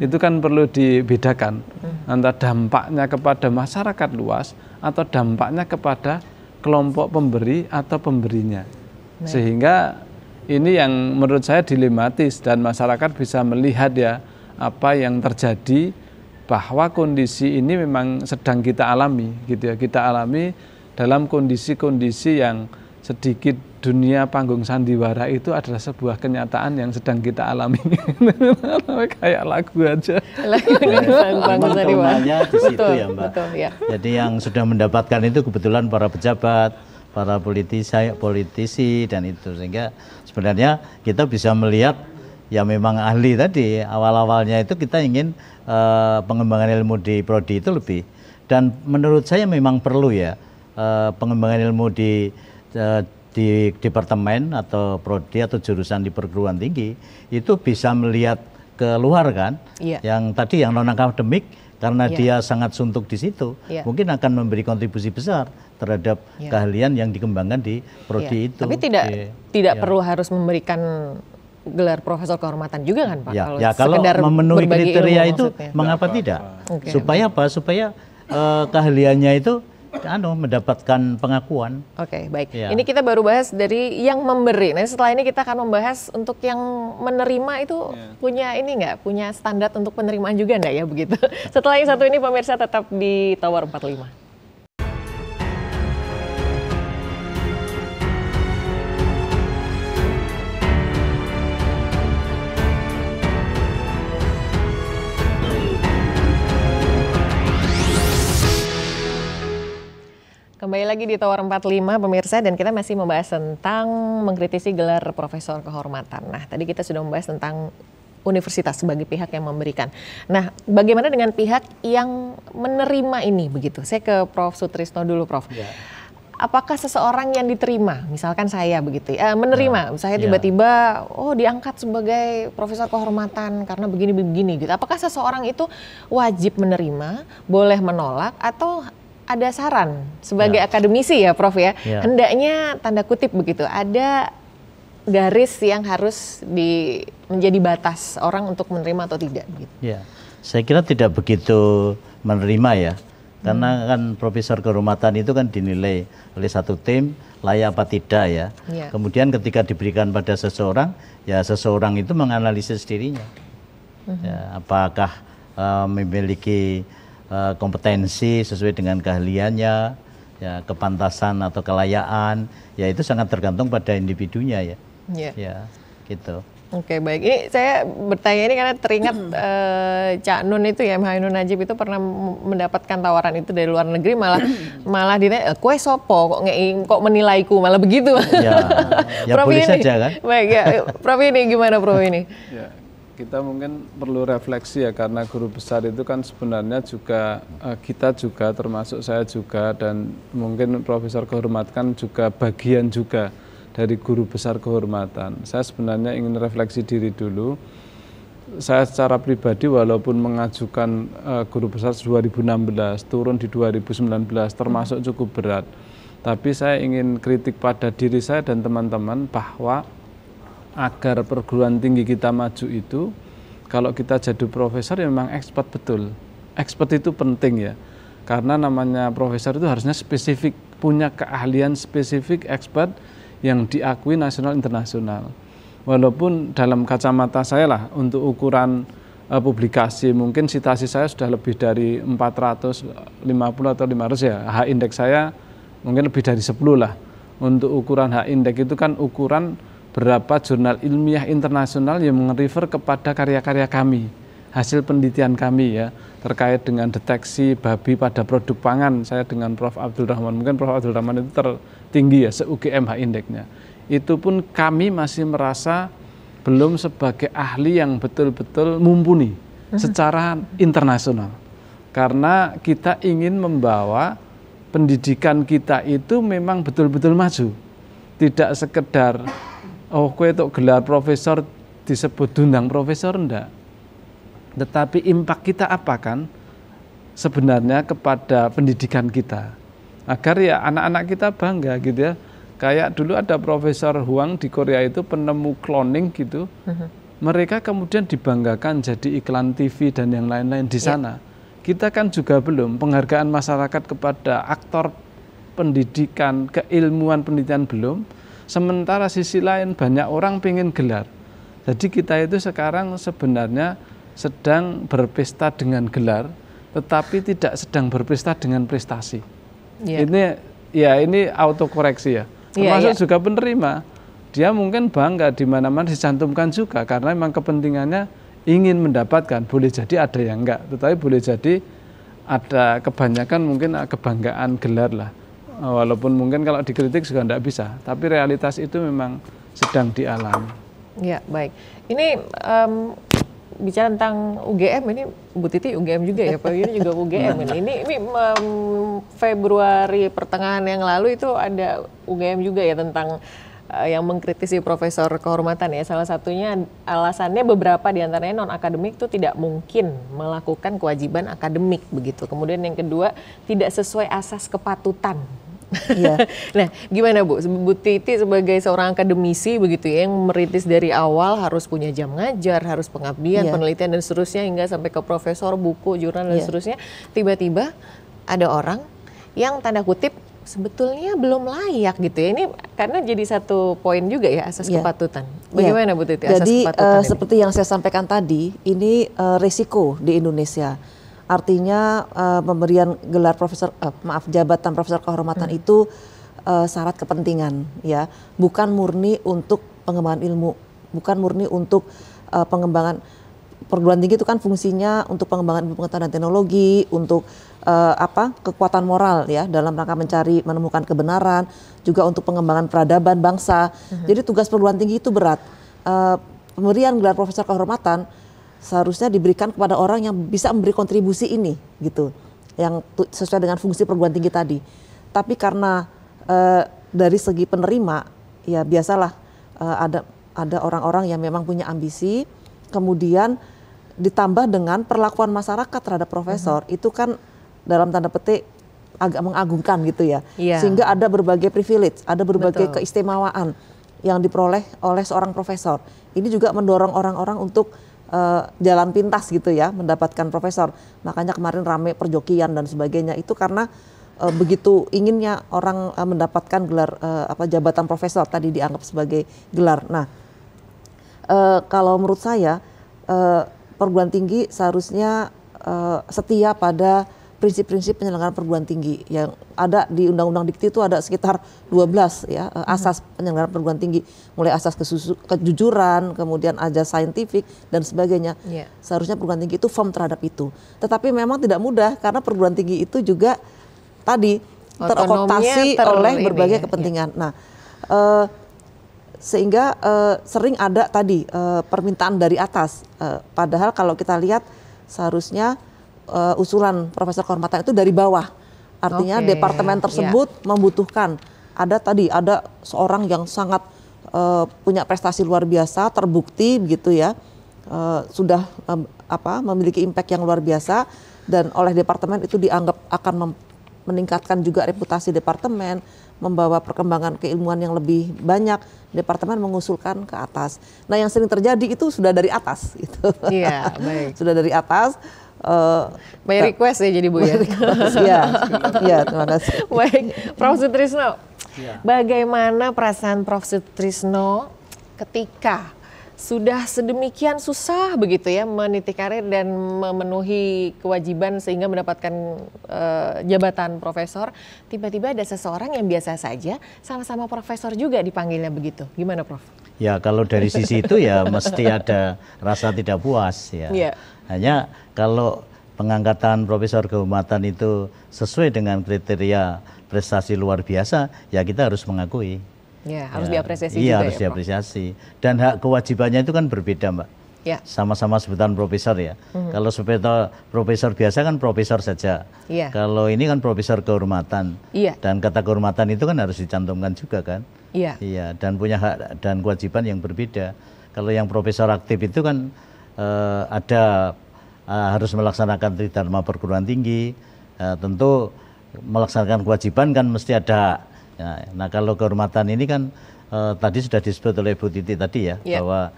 Itu kan perlu dibedakan antara dampaknya kepada masyarakat luas atau dampaknya kepada kelompok pemberi atau pemberinya. Sehingga ini yang menurut saya dilematis dan masyarakat bisa melihat ya apa yang terjadi, bahwa kondisi ini memang sedang kita alami gitu ya. Kita alami dalam kondisi-kondisi yang sedikit dunia panggung sandiwara itu adalah sebuah kenyataan yang sedang kita alami. Kayak lagu aja. Kelemahannya di situ ya Mbak. Betul, ya. Jadi yang sudah mendapatkan itu kebetulan para pejabat, para politisi dan itu, sehingga sebenarnya kita bisa melihat ya memang ahli tadi awal-awalnya itu kita ingin pengembangan ilmu di prodi itu lebih, dan menurut saya memang perlu ya pengembangan ilmu di departemen atau prodi atau jurusan di perguruan tinggi itu bisa melihat keluar kan, yang tadi yang non akademik karena dia sangat suntuk di situ, mungkin akan memberi kontribusi besar terhadap keahlian yang dikembangkan di prodi itu. Tapi tidak perlu harus memberikan gelar profesor kehormatan juga kan Pak? Kalau memenuhi kriteria itu mengapa tidak? Supaya apa? Supaya keahliannya itu mendapatkan pengakuan. Baik. Ini kita baru bahas dari yang memberi. Nah, setelah ini kita akan membahas untuk yang menerima itu punya ini nggak? Punya standar untuk penerimaan juga nggak ya begitu? Setelah yang satu ini pemirsa tetap di Tower 45. Kembali lagi di Tower 45 pemirsa, dan kita masih membahas tentang mengkritisi gelar profesor kehormatan. Nah, tadi kita sudah membahas tentang universitas sebagai pihak yang memberikan. Nah, bagaimana dengan pihak yang menerima ini begitu? Saya ke Prof Sutrisno dulu, Prof. Apakah seseorang yang diterima, misalkan saya begitu ya, menerima, saya tiba-tiba diangkat sebagai profesor kehormatan karena begini-begini gitu. Apakah seseorang itu wajib menerima, boleh menolak, atau ada saran sebagai akademisi ya Prof ya, hendaknya tanda kutip begitu, ada garis yang harus menjadi batas orang untuk menerima atau tidak gitu. Saya kira tidak begitu menerima ya, karena kan profesor kehormatan itu kan dinilai oleh satu tim layak apa tidak ya. Kemudian ketika diberikan pada seseorang, ya seseorang itu menganalisis dirinya, apakah memiliki kompetensi sesuai dengan keahliannya, ya kepantasan atau kelayaan, ya itu sangat tergantung pada individunya ya. Ya, gitu. Baik. Ini saya bertanya ini karena teringat Cak Nun itu ya, MH Nun Najib itu pernah mendapatkan tawaran itu dari luar negeri, malah ditanya, kue sopo kok menilaiku, malah begitu. Ya Prof boleh ini, saja kan. Baik ya, Prof ini gimana Prof ini? Kita mungkin perlu refleksi ya, karena guru besar itu kan sebenarnya juga kita juga, termasuk saya juga, dan mungkin profesor kehormatan juga bagian juga dari guru besar kehormatan. Saya sebenarnya ingin refleksi diri dulu. saya secara pribadi walaupun mengajukan guru besar 2016 turun di 2019 termasuk cukup berat, tapi saya ingin kritik pada diri saya dan teman-teman bahwa agar perguruan tinggi kita maju itu, kalau kita jadi profesor ya memang expert betul. Expert itu penting ya, karena namanya profesor itu harusnya spesifik, punya keahlian spesifik, expert yang diakui nasional internasional. Walaupun dalam kacamata saya lah untuk ukuran publikasi mungkin citasi saya sudah lebih dari 450 atau 500 ya, H-index saya mungkin lebih dari 10 lah. Untuk ukuran H-index itu kan ukuran berapa jurnal ilmiah internasional yang merefer kepada karya-karya kami, hasil penelitian kami ya, terkait dengan deteksi babi pada produk pangan. Saya dengan Prof. Abdul Rahman, mungkin Prof. Abdul Rahman itu tertinggi ya, se-UGM H-index-nya. Itu pun kami masih merasa belum sebagai ahli yang betul-betul mumpuni secara internasional. Karena kita ingin membawa pendidikan kita itu memang betul-betul maju. Tidak sekedar, oh kue itu gelar profesor disebut dundang profesor, enggak. Tetapi impact kita apa kan sebenarnya kepada pendidikan kita. Agar ya anak-anak kita bangga gitu ya. Kayak dulu ada Profesor Huang di Korea itu penemu cloning gitu. Mereka kemudian dibanggakan jadi iklan TV dan yang lain-lain di sana. Kita kan juga belum, penghargaan masyarakat kepada aktor pendidikan, keilmuan pendidikan belum. Sementara sisi lain banyak orang pengen gelar. Jadi kita itu sekarang sebenarnya sedang berpesta dengan gelar, tetapi tidak sedang berpesta dengan prestasi. Ini autokoreksi ya. Termasuk juga penerima, dia mungkin bangga di mana-mana dicantumkan juga karena memang kepentingannya ingin mendapatkan. Boleh jadi ada yang enggak, tetapi boleh jadi ada kebanyakan mungkin kebanggaan gelar lah. Walaupun mungkin kalau dikritik juga enggak bisa, tapi realitas itu memang sedang dialami. Ya, baik. Ini bicara tentang UGM, ini Bu Titi UGM juga ya, Pak Yuni juga UGM ini Februari pertengahan yang lalu itu ada UGM juga ya tentang yang mengkritisi profesor kehormatan ya. Salah satunya alasannya beberapa diantaranya non akademik itu tidak mungkin melakukan kewajiban akademik begitu. Kemudian yang kedua tidak sesuai asas kepatutan. Iya. Nah, gimana Bu Titi sebagai seorang akademisi begitu ya, yang merintis dari awal harus punya jam ngajar, harus pengabdian, penelitian dan seterusnya hingga sampai ke profesor, buku, jurnal dan seterusnya. Tiba-tiba ada orang yang tanda kutip sebetulnya belum layak gitu ya. Ini karena jadi satu poin juga ya asas kepatutan. Bagaimana Bu Titi asas kepatutan ini? Seperti yang saya sampaikan tadi, ini risiko di Indonesia. Artinya pemberian gelar jabatan profesor kehormatan itu syarat kepentingan ya, bukan murni untuk pengembangan ilmu, bukan murni untuk pengembangan. Perguruan tinggi itu kan fungsinya untuk pengembangan ilmu pengetahuan dan teknologi, untuk kekuatan moral ya dalam rangka menemukan kebenaran, juga untuk pengembangan peradaban bangsa. Jadi tugas perguruan tinggi itu berat. Pemberian gelar profesor kehormatan seharusnya diberikan kepada orang yang bisa memberi kontribusi ini gitu, yang sesuai dengan fungsi perguruan tinggi tadi. Tapi karena dari segi penerima ya biasalah ada orang-orang yang memang punya ambisi, kemudian ditambah dengan perlakuan masyarakat terhadap profesor itu kan dalam tanda petik agak mengagungkan gitu ya, sehingga ada berbagai privilege, ada berbagai keistimewaan yang diperoleh oleh seorang profesor. Ini juga mendorong orang-orang untuk jalan pintas gitu ya, mendapatkan profesor. Makanya kemarin rame perjokian dan sebagainya itu karena begitu inginnya orang mendapatkan gelar jabatan profesor tadi dianggap sebagai gelar. Nah, kalau menurut saya perguruan tinggi seharusnya setia pada prinsip-prinsip penyelenggaraan perguruan tinggi yang ada di Undang-Undang Dikti itu ada sekitar 12 ya asas penyelenggaraan perguruan tinggi, mulai asas kejujuran, kemudian asas saintifik dan sebagainya. Seharusnya perguruan tinggi itu firm terhadap itu. Tetapi memang tidak mudah karena perguruan tinggi itu juga tadi terkooptasi oleh berbagai kepentingan. Nah, sehingga sering ada tadi permintaan dari atas. Padahal kalau kita lihat seharusnya usulan profesor kehormatan itu dari bawah. Artinya departemen tersebut membutuhkan ada seorang yang sangat punya prestasi luar biasa, terbukti begitu ya. sudah memiliki impact yang luar biasa, dan oleh departemen itu dianggap akan meningkatkan juga reputasi departemen, membawa perkembangan keilmuan yang lebih banyak. Departemen mengusulkan ke atas. Nah, yang sering terjadi itu sudah dari atas gitu. Iya, baik. Sudah dari atas. By request ya jadi Bu ya. Iya, terima kasih. Baik, Prof. Sutrisno, bagaimana perasaan Prof. Sutrisno ketika sudah sedemikian susah begitu ya meniti karir dan memenuhi kewajiban sehingga mendapatkan jabatan profesor, tiba-tiba ada seseorang yang biasa saja sama-sama profesor juga dipanggilnya begitu. Gimana, Prof? Ya, kalau dari sisi itu ya mesti ada rasa tidak puas ya. Yeah. Hanya kalau pengangkatan profesor kehormatan itu sesuai dengan kriteria prestasi luar biasa, ya kita harus mengakui. Ya, harus diapresiasi iya, juga harus ya, Prof. diapresiasi. Dan hak kewajibannya itu kan berbeda, Mbak. Ya. Sama-sama sebutan profesor ya. Kalau profesor biasa kan profesor saja. Iya. Kalau ini kan profesor kehormatan. Iya. Dan kata kehormatan itu kan harus dicantumkan juga kan. Iya. Iya, dan punya hak dan kewajiban yang berbeda. Kalau yang profesor aktif itu kan harus melaksanakan tridharma perguruan tinggi. Tentu melaksanakan kewajiban kan mesti ada hak. Nah, kalau kehormatan ini kan tadi sudah disebut oleh Bu Titi tadi ya, bahwa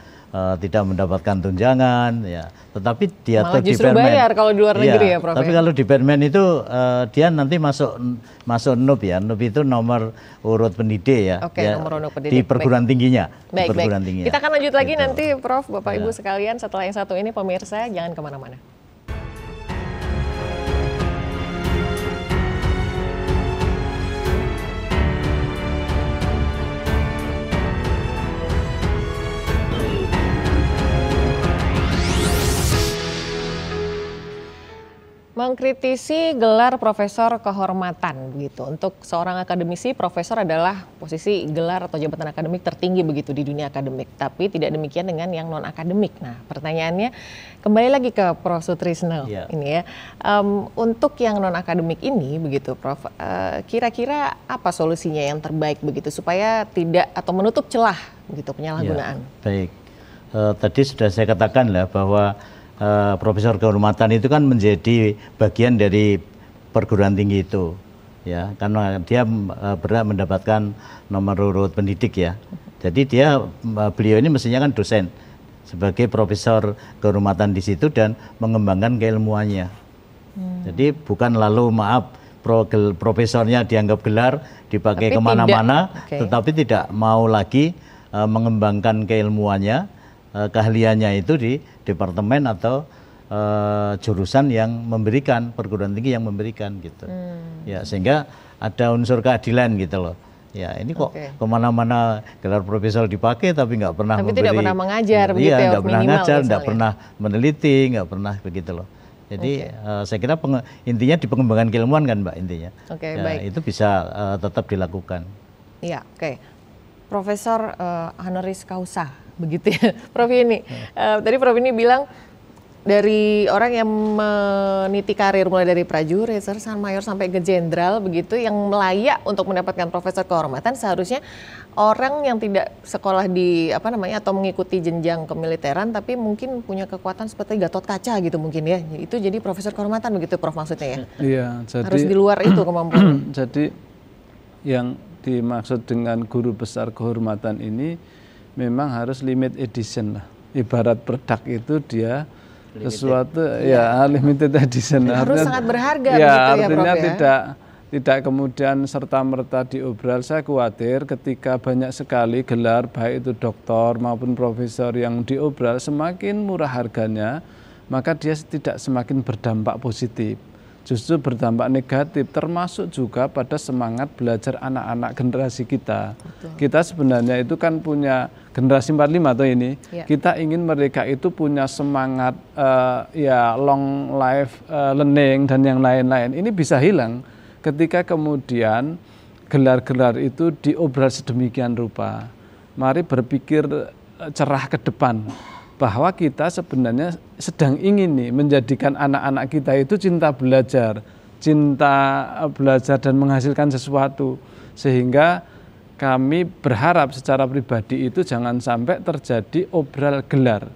tidak mendapatkan tunjangan ya, tetapi diatur di Permen. Malah justru bayar kalau di luar negeri ya, Prof. Tapi kalau di Permen itu dia nanti masuk NUP ya. NUP itu nomor urut pendidik ya. Oke, ya, nomor urut pendidik. di perguruan tingginya. Baik, perguruan baik. tingginya. Kita akan lanjut lagi Gitu. nanti, Prof, Bapak Ibu sekalian. Setelah yang satu ini, pemirsa jangan kemana-mana. Mengkritisi gelar profesor kehormatan begitu. Untuk seorang akademisi, profesor adalah posisi gelar atau jabatan akademik tertinggi begitu di dunia akademik. Tapi tidak demikian dengan yang non akademik. Nah, pertanyaannya kembali lagi ke Prof. Sutrisno ini ya. Untuk yang non akademik ini begitu, Prof. Kira-kira apa solusinya yang terbaik begitu supaya tidak atau menutup celah begitu penyalahgunaan? Ya, baik. Tadi sudah saya katakan lah bahwa profesor kehormatan itu kan menjadi bagian dari perguruan tinggi itu ya, karena dia berhak mendapatkan nomor urut pendidik ya. Jadi beliau ini mestinya kan dosen sebagai profesor kehormatan di situ dan mengembangkan keilmuannya. Jadi bukan lalu profesornya dianggap gelar dipakai kemana-mana, tetapi tidak mau lagi mengembangkan keilmuannya, keahliannya itu di departemen atau jurusan yang memberikan, perguruan tinggi yang memberikan gitu. Ya, sehingga ada unsur keadilan gitu loh. Ya, ini kok kemana-mana gelar profesor dipakai tapi nggak pernah tapi memberi. tidak pernah mengajar begitu ya, nggak pernah ngajar, misalnya. nggak pernah meneliti, nggak pernah begitu loh. Jadi saya kira intinya di pengembangan keilmuan kan Mbak intinya. Ya, baik. itu bisa tetap dilakukan. Iya, Profesor honoris causa begitu ya, Prof ini. Tadi Prof ini bilang dari orang yang meniti karir mulai dari prajurit, sersan mayor sampai ke jenderal begitu, yang layak untuk mendapatkan profesor kehormatan seharusnya orang yang tidak sekolah di atau mengikuti jenjang kemiliteran tapi mungkin punya kekuatan seperti Gatot Kaca gitu mungkin ya. Itu jadi profesor kehormatan begitu Prof maksudnya ya. Iya, jadi harus di luar itu kemampuan. Jadi yang dimaksud dengan guru besar kehormatan ini memang harus limit edition lah. Ibarat produk itu dia limited. Sesuatu limited edition. Harus artinya, sangat berharga ya, begitu ya, artinya Prof ya. Tidak kemudian serta-merta diobral. Saya khawatir ketika banyak sekali gelar baik itu doktor maupun profesor yang diobral semakin murah harganya, maka dia tidak semakin berdampak positif. Justru berdampak negatif, termasuk juga pada semangat belajar anak-anak generasi kita. Betul. Kita sebenarnya itu kan punya generasi 45 atau ini, kita ingin mereka itu punya semangat long life learning dan yang lain-lain. Ini bisa hilang ketika kemudian gelar-gelar itu diobral sedemikian rupa. Mari berpikir cerah ke depan. Bahwa kita sebenarnya sedang ingin menjadikan anak-anak kita itu cinta belajar dan menghasilkan sesuatu. Sehingga kami berharap secara pribadi itu jangan sampai terjadi obral gelar.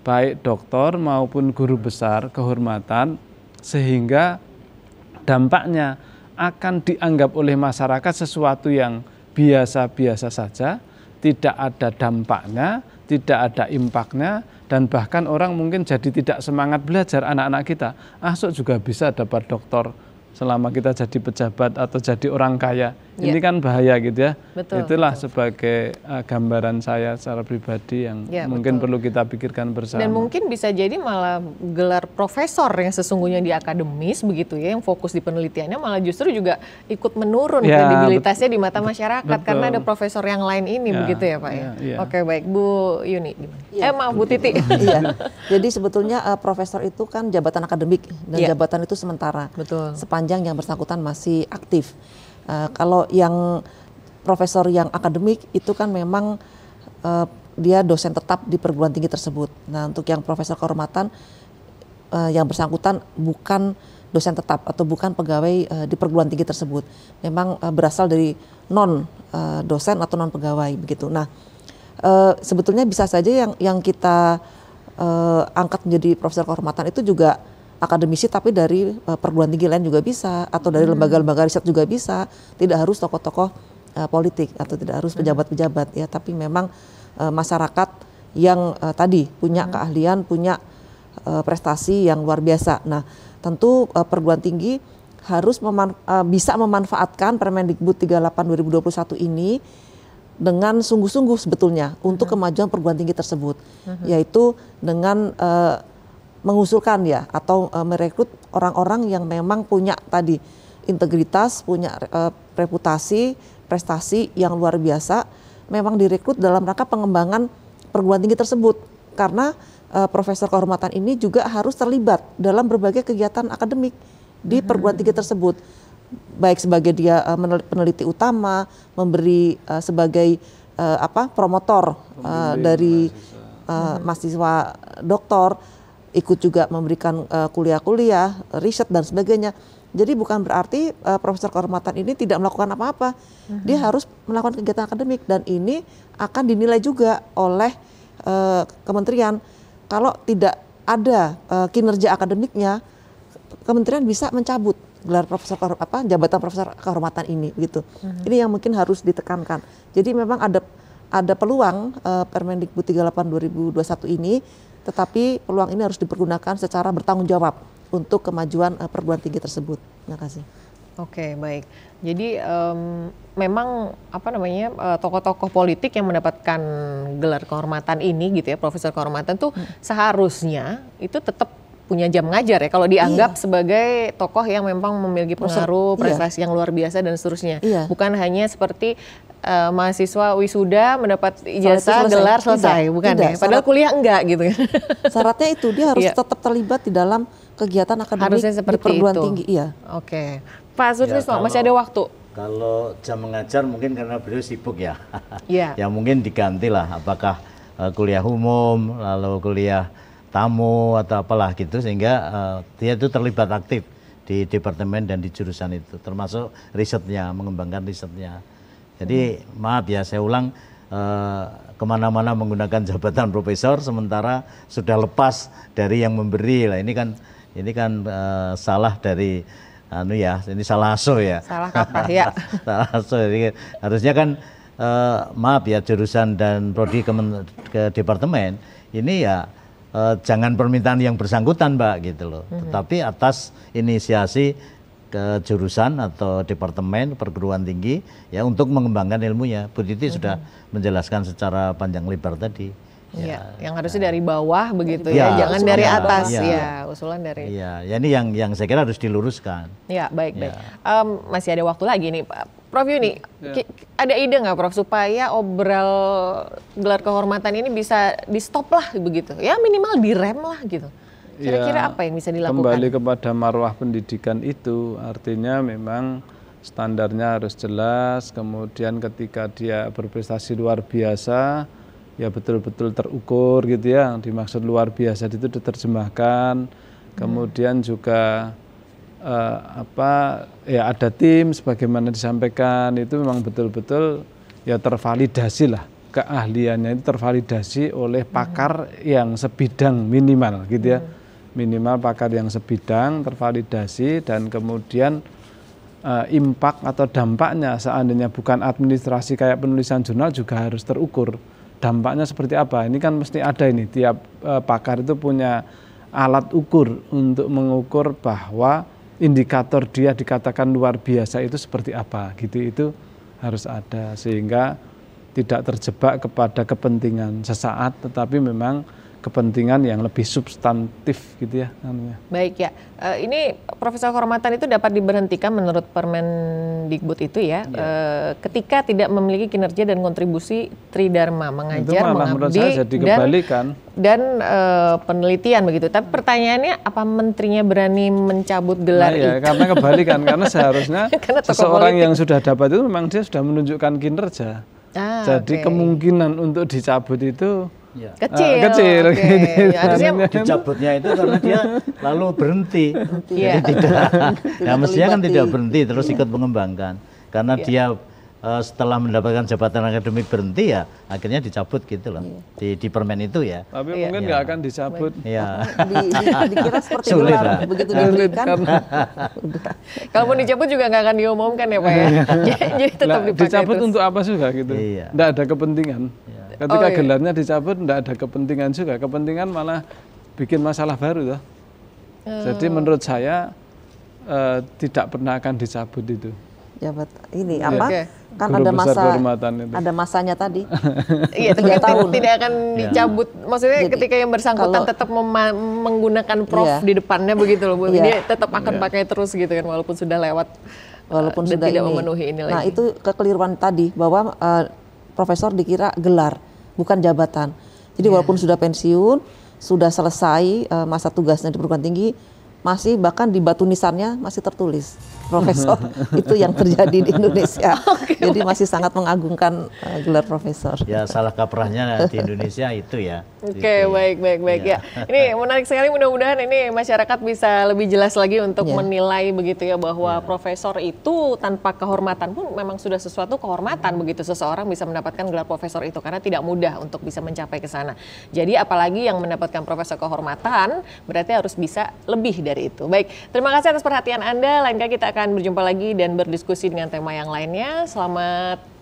baik doktor maupun guru besar kehormatan, sehingga dampaknya akan dianggap oleh masyarakat sesuatu yang biasa-biasa saja, tidak ada dampaknya, tidak ada impaknya, dan bahkan orang mungkin jadi tidak semangat belajar. Anak-anak kita, asuk juga bisa dapat doktor selama kita jadi pejabat atau jadi orang kaya. Ini kan bahaya gitu ya. Betul, Itulah betul. sebagai gambaran saya secara pribadi yang mungkin perlu kita pikirkan bersama. Dan mungkin bisa jadi malah gelar profesor yang sesungguhnya di akademis begitu ya, yang fokus di penelitiannya malah justru juga ikut menurun kredibilitasnya di mata masyarakat karena ada profesor yang lain ini begitu ya Pak ya. Oke, baik, Bu Yuni gimana? Maaf Bu Titi. Iya. Jadi sebetulnya profesor itu kan jabatan akademik dan jabatan itu sementara. Betul. Sepanjang yang bersangkutan masih aktif. Kalau yang profesor yang akademik itu kan memang dia dosen tetap di perguruan tinggi tersebut. Nah, untuk yang profesor kehormatan yang bersangkutan bukan dosen tetap atau bukan pegawai di perguruan tinggi tersebut. Memang berasal dari non dosen atau non pegawai begitu. Nah, sebetulnya bisa saja yang kita angkat menjadi profesor kehormatan itu juga akademisi tapi dari perguruan tinggi lain juga bisa, atau dari lembaga-lembaga riset juga bisa. Tidak harus tokoh-tokoh politik atau tidak harus pejabat-pejabat ya, tapi memang masyarakat yang tadi punya keahlian, punya prestasi yang luar biasa. Nah, tentu perguruan tinggi harus bisa memanfaatkan Permendikbud 38 2021 ini dengan sungguh-sungguh sebetulnya untuk kemajuan perguruan tinggi tersebut, yaitu dengan mengusulkan ya atau merekrut orang-orang yang memang punya tadi integritas, punya reputasi, prestasi yang luar biasa, memang direkrut dalam rangka pengembangan perguruan tinggi tersebut. Karena profesor kehormatan ini juga harus terlibat dalam berbagai kegiatan akademik di perguruan tinggi tersebut, baik sebagai dia peneliti utama, memberi sebagai promotor dari mahasiswa doktor, ikut juga memberikan kuliah-kuliah, riset dan sebagainya. Jadi bukan berarti profesor kehormatan ini tidak melakukan apa-apa. Dia harus melakukan kegiatan akademik dan ini akan dinilai juga oleh kementerian. Kalau tidak ada kinerja akademiknya, kementerian bisa mencabut gelar profesor jabatan profesor kehormatan ini gitu. Ini yang mungkin harus ditekankan. Jadi memang ada peluang Permendikbud 38 2021 ini, tetapi peluang ini harus dipergunakan secara bertanggung jawab untuk kemajuan perguruan tinggi tersebut. Terima kasih. Oke, baik. Jadi memang tokoh-tokoh politik yang mendapatkan gelar kehormatan ini gitu ya, profesor kehormatan tuh seharusnya itu tetap punya jam ngajar ya, kalau dianggap sebagai tokoh yang memang memiliki pengaruh, prestasi yang luar biasa dan seterusnya. Bukan hanya seperti mahasiswa wisuda mendapat ijazah gelar selesai, bukan ya? Padahal kuliah enggak gitu. Syaratnya itu dia harus tetap terlibat di dalam kegiatan akademik di perguruan tinggi. Iya. Oke, Pak Sutrisno masih ada waktu. Kalau jam mengajar mungkin karena beliau sibuk ya. Ya mungkin digantilah, apakah kuliah umum, lalu kuliah tamu atau apalah gitu, sehingga dia itu terlibat aktif di departemen dan di jurusan itu, termasuk risetnya, mengembangkan risetnya. Jadi maaf ya, saya ulang, kemana-mana menggunakan jabatan profesor sementara sudah lepas dari yang memberi lah. Ini kan salah dari ini salah asuh ya. Salah kaprah ya. Salah asuh. Jadi harusnya kan maaf ya, jurusan dan prodi ke departemen ini ya jangan permintaan yang bersangkutan Mbak gitu loh. Tetapi atas inisiasi ke jurusan atau departemen perguruan tinggi ya untuk mengembangkan ilmunya. Bu Titi sudah menjelaskan secara panjang lebar tadi. Ya, yang harusnya dari bawah begitu ya, jangan dari atas ya, usulan dari. Ya ini yang saya kira harus diluruskan. Ya, baik. Masih ada waktu lagi nih Pak. Prof Yuni, ada ide nggak Prof supaya obral gelar kehormatan ini bisa di stop lah begitu? Ya minimal direm lah gitu. Kira-kira apa yang bisa dilakukan? Kembali kepada marwah pendidikan itu, artinya memang standarnya harus jelas, kemudian ketika dia berprestasi luar biasa, ya betul-betul terukur gitu ya, yang dimaksud luar biasa itu diterjemahkan, kemudian juga ada tim sebagaimana disampaikan, itu memang betul-betul ya tervalidasi lah keahliannya itu tervalidasi oleh pakar yang sebidang minimal gitu ya. Minimal pakar yang sebidang tervalidasi, dan kemudian impact atau dampaknya seandainya bukan administrasi kayak penulisan jurnal juga harus terukur. Dampaknya seperti apa? Ini kan mesti ada ini, tiap pakar itu punya alat ukur untuk mengukur bahwa indikator dia dikatakan luar biasa itu seperti apa gitu, itu harus ada, sehingga tidak terjebak kepada kepentingan sesaat, tetapi memang kepentingan yang lebih substantif gitu ya. Baik ya, ini Profesor Kehormatan itu dapat diberhentikan menurut Permendikbud itu ya, ketika tidak memiliki kinerja dan kontribusi tridharma, mengajar, mengabdi, dan penelitian begitu. Tapi pertanyaannya, apa menterinya berani mencabut gelar itu? Karena kebalikan, karena seharusnya seseorang yang sudah dapat itu memang dia sudah menunjukkan kinerja. Jadi kemungkinan untuk dicabut itu kecil. Gitu. Harusnya dicabutnya itu karena dia lalu berhenti. Jadi tidak. Nah, mestinya kan tidak berhenti, terus ikut mengembangkan. Karena dia setelah mendapatkan jabatan akademik berhenti, ya akhirnya dicabut gitu loh. Di Permen itu ya. Tapi mungkin nggak akan dicabut. Dikira seperti gelar, begitu diberikan. Kalaupun dicabut juga nggak akan diumumkan ya Pak ya. Jadi tetap dipakai. Dicabut untuk apa juga gitu. Nggak ada kepentingan. Ketika gelarnya dicabut, nggak ada kepentingan juga. Kepentingan malah bikin masalah baru toh. Jadi menurut saya tidak pernah akan dicabut itu. Jabat ini apa? Kan ada masanya tadi. Iya, tapi tidak akan dicabut. Maksudnya jadi, ketika yang bersangkutan tetap menggunakan prof di depannya begitu loh Bu. Dia tetap akan pakai terus gitu kan, walaupun sudah lewat, walaupun sudah tidak memenuhi ini lagi. Nah, itu kekeliruan tadi bahwa profesor dikira gelar, bukan jabatan. Jadi walaupun sudah pensiun, sudah selesai masa tugasnya di perguruan tinggi, masih bahkan di batu nisannya masih tertulis profesor. Itu yang terjadi di Indonesia. Jadi masih sangat mengagungkan gelar profesor. Ya, salah kaprahnya di Indonesia itu ya. Baik ya. Ini menarik sekali, mudah-mudahan ini masyarakat bisa lebih jelas lagi untuk menilai begitu ya, bahwa profesor itu tanpa kehormatan pun memang sudah sesuatu kehormatan begitu, seseorang bisa mendapatkan gelar profesor itu, karena tidak mudah untuk bisa mencapai ke sana. Jadi apalagi yang mendapatkan profesor kehormatan berarti harus bisa lebih dari itu. Baik, terima kasih atas perhatian Anda. Lain kali kita akan berjumpa lagi dan berdiskusi dengan tema yang lainnya. Selamat